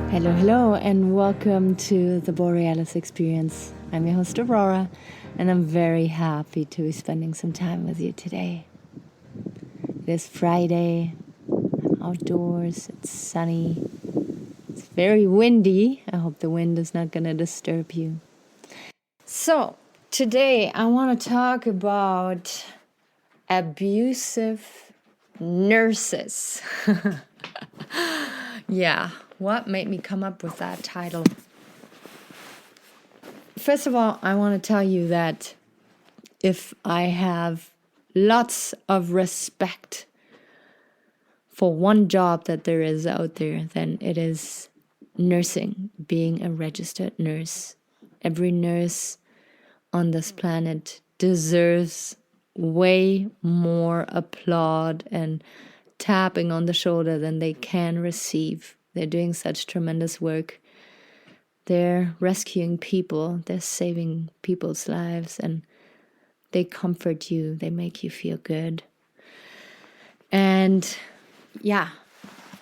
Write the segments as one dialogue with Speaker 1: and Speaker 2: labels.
Speaker 1: Hello, and welcome to the Borealis Experience. I'm your host, Aurora, and I'm very happy to be spending some time with you today. It is Friday, I'm outdoors, it's sunny, it's very windy. I hope the wind is not going to disturb you. So, today I want to talk about abusive nurses. Yeah, what made me come up with that title? First of all, I want to tell you that if I have lots of respect for one job that there is out there, then it is nursing, being a registered nurse. Every nurse on this planet deserves way more applaud and tapping on the shoulder than they can receive. They're doing such tremendous work. They're rescuing people, they're saving people's lives, and they comfort you, they make you feel good. And yeah,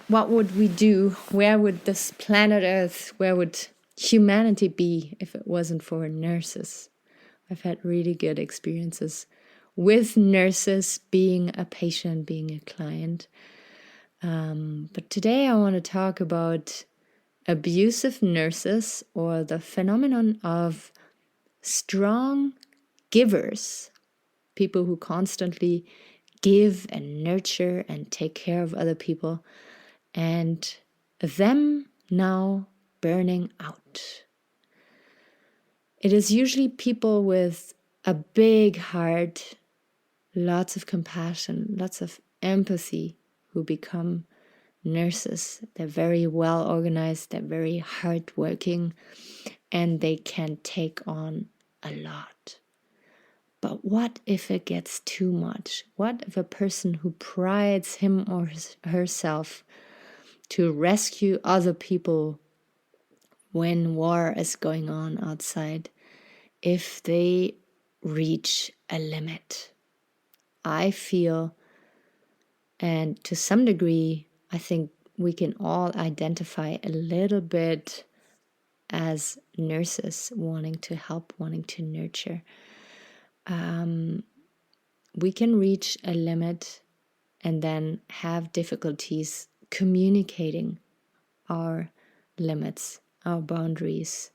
Speaker 1: what would we do? Where would this planet Earth, where would humanity be if it wasn't for nurses? I've had really good experiences with nurses, being a patient, being a client. But today I want to talk about abusive nurses, or the phenomenon of strong givers, people who constantly give and nurture and take care of other people, and them now burning out. It is usually people with a big heart, lots of compassion, lots of empathy, who become nurses. They're very well organized, they're very hardworking, and they can take on a lot. But what if it gets too much? What if a person who prides him or herself to rescue other people when war is going on outside, if they reach a limit? I feel, and to some degree, I think we can all identify a little bit as nurses, wanting to help, wanting to nurture. We can reach a limit and then have difficulties communicating our limits, our boundaries.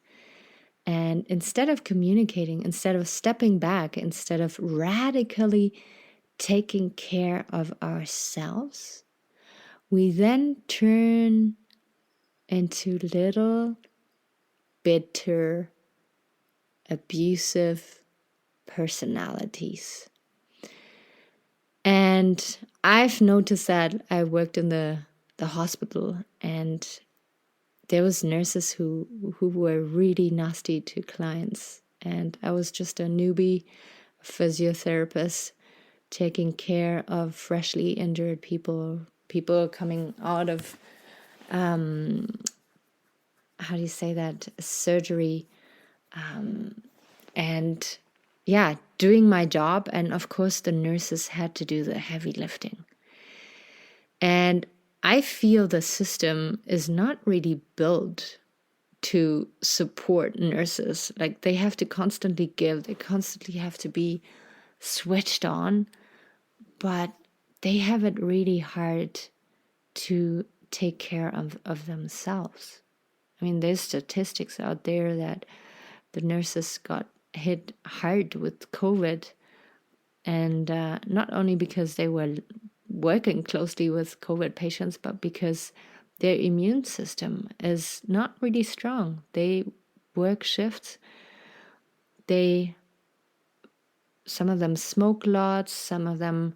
Speaker 1: And instead of communicating, instead of stepping back, instead of radically taking care of ourselves, we then turn into little bitter, abusive personalities. And I've noticed that. I worked in the hospital, and there was nurses who were really nasty to clients. And I was just a newbie physiotherapist taking care of freshly injured people coming out of, how do you say that, surgery, and yeah, doing my job. And of course, the nurses had to do the heavy lifting. And I feel the system is not really built to support nurses. Like, they have to constantly give, they constantly have to be switched on, but they have it really hard to take care of themselves. I mean, there's statistics out there that the nurses got hit hard with COVID, and not only because they were working closely with COVID patients, but because their immune system is not really strong. They work shifts. Some of them smoke lots, some of them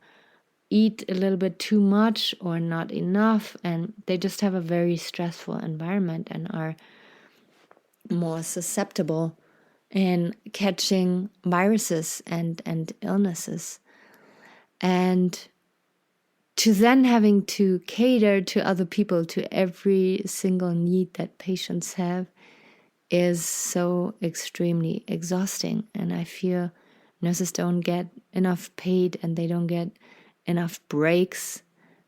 Speaker 1: eat a little bit too much or not enough, and they just have a very stressful environment and are more susceptible in catching viruses and illnesses. And to then having to cater to other people, to every single need that patients have, is so extremely exhausting. And I feel nurses don't get enough paid, and they don't get enough breaks.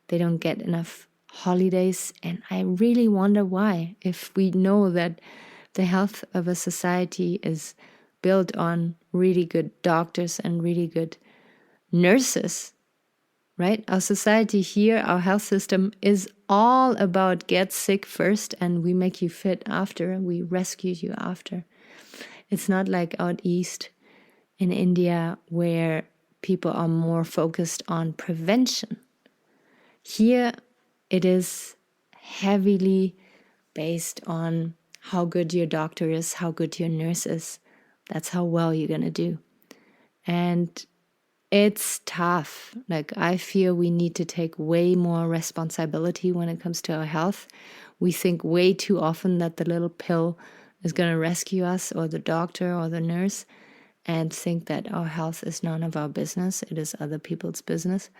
Speaker 1: They don't get enough holidays, and I really wonder why. If we know that the health of a society is built on really good doctors and really good nurses, right? Our society here, our health system is all about get sick first and we make you fit after, we rescue you after. It's not like out east in India where people are more focused on prevention. Here it is heavily based on how good your doctor is, how good your nurse is. That's how well you're going to do. And it's tough. Like, I feel we need to take way more responsibility when it comes to our health. We think way too often that the little pill is going to rescue us, or the doctor or the nurse, and think that our health is none of our business. It is other people's business.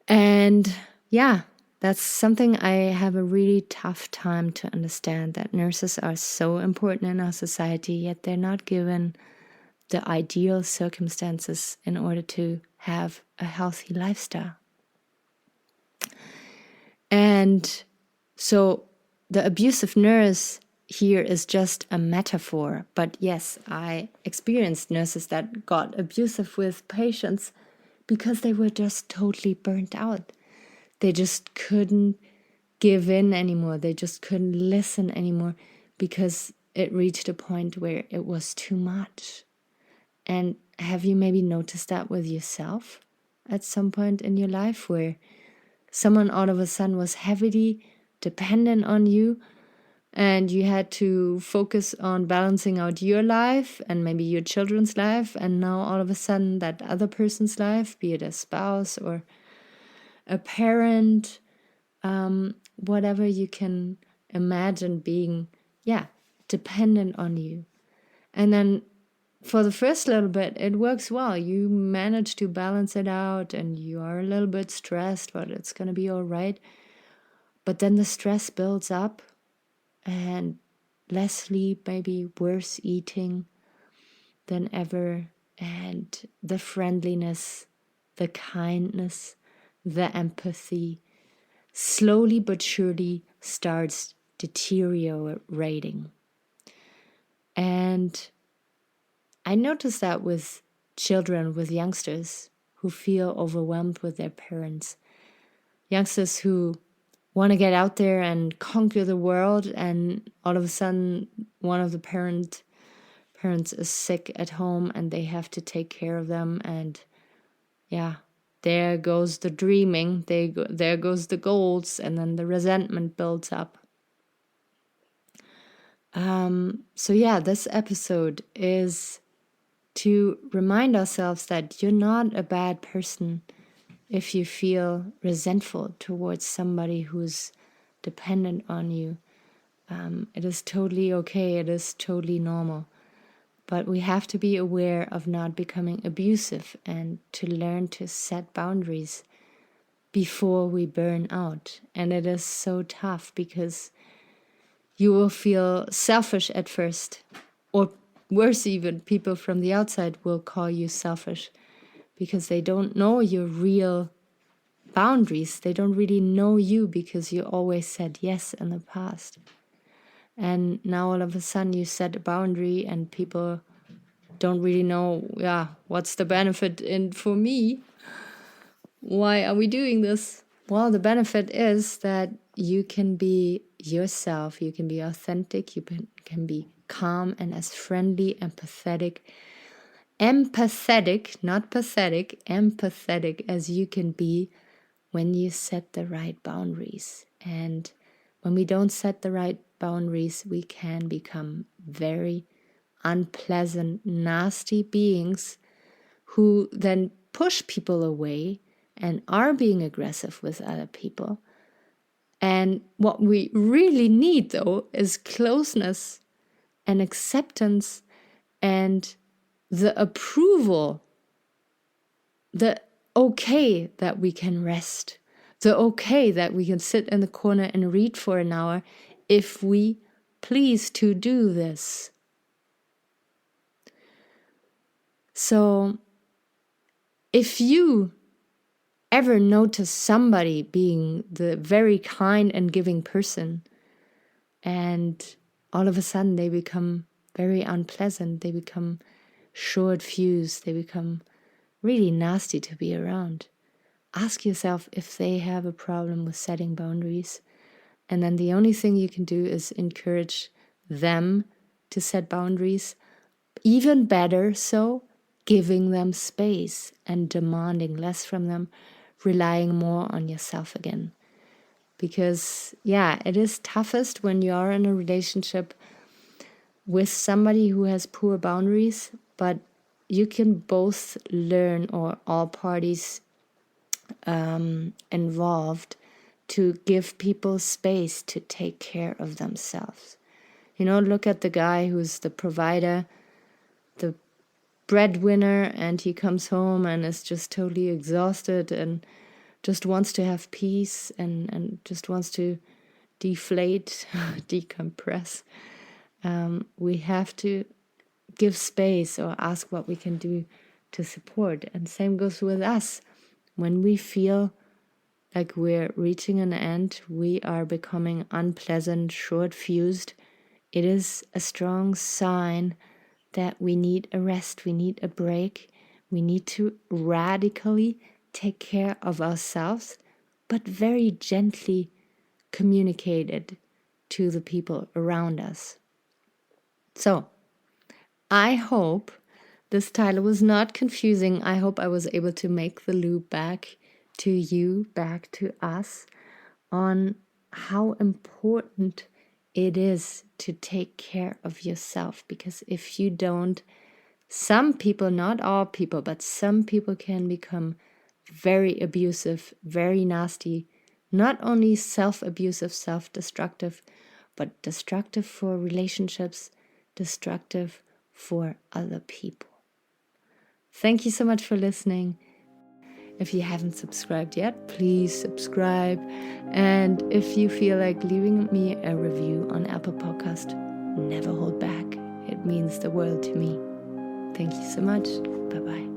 Speaker 1: And yeah, that's something I have a really tough time to understand, that nurses are so important in our society, yet they're not given the ideal circumstances in order to have a healthy lifestyle. And so the abusive nurse here is just a metaphor. But yes, I experienced nurses that got abusive with patients because they were just totally burnt out. They just couldn't give in anymore. They just couldn't listen anymore because it reached a point where it was too much. And have you maybe noticed that with yourself at some point in your life, where someone all of a sudden was heavily dependent on you and you had to focus on balancing out your life and maybe your children's life, and now all of a sudden that other person's life, be it a spouse or a parent, whatever you can imagine being, dependent on you. And then for the first little bit, it works well. You manage to balance it out and you are a little bit stressed, but it's going to be all right. But then the stress builds up and less sleep, maybe worse eating than ever. And the friendliness, the kindness, the empathy slowly but surely starts deteriorating. And I noticed that with children, with youngsters who feel overwhelmed with their parents. Youngsters who want to get out there and conquer the world, and all of a sudden one of the parents is sick at home and they have to take care of them. And there goes the dreaming, there goes the goals, and then the resentment builds up. This episode is to remind ourselves that you're not a bad person if you feel resentful towards somebody who's dependent on you. It is totally okay. It is totally normal. But we have to be aware of not becoming abusive and to learn to set boundaries before we burn out. And it is so tough because you will feel selfish at first, or worse even, people from the outside will call you selfish because they don't know your real boundaries. They don't really know you because you always said yes in the past. And now all of a sudden you set a boundary and people don't really know, what's the benefit for me? Why are we doing this? Well, the benefit is that you can be yourself, you can be authentic, you can be calm and as friendly, empathetic, not pathetic, empathetic as you can be when you set the right boundaries. And when we don't set the right boundaries, we can become very unpleasant, nasty beings who then push people away and are being aggressive with other people. And what we really need, though, is closeness and acceptance and the approval, the okay that we can rest, the okay that we can sit in the corner and read for an hour if we please to do this. So if you ever notice somebody being the very kind and giving person, and all of a sudden they become very unpleasant, they become short-fused, they become really nasty to be around? Ask yourself if they have a problem with setting boundaries. And then the only thing you can do is encourage them to set boundaries. Even better so, giving them space and demanding less from them, relying more on yourself again. Because, yeah, it is toughest when you are in a relationship with somebody who has poor boundaries, but you can both learn, or all parties involved, to give people space to take care of themselves. Look at the guy who's the provider, the breadwinner, and he comes home and is just totally exhausted and just wants to have peace and just wants to deflate, decompress. We have to give space or ask what we can do to support. And same goes with us. When we feel like we're reaching an end, we are becoming unpleasant, short-fused, it is a strong sign that we need a rest, we need a break, we need to radically take care of ourselves, but very gently communicate it to the people around us. So, I hope this title was not confusing. I hope I was able to make the loop back to you, back to us, on how important it is to take care of yourself. Because if you don't, some people, not all people, but some people can become very abusive, very nasty, not only self-abusive, self-destructive, but destructive for relationships, destructive for other people. Thank you so much for listening. If you haven't subscribed yet, please subscribe. And if you feel like leaving me a review on Apple Podcast, never hold back. It means the world to me. Thank you so much. Bye-bye.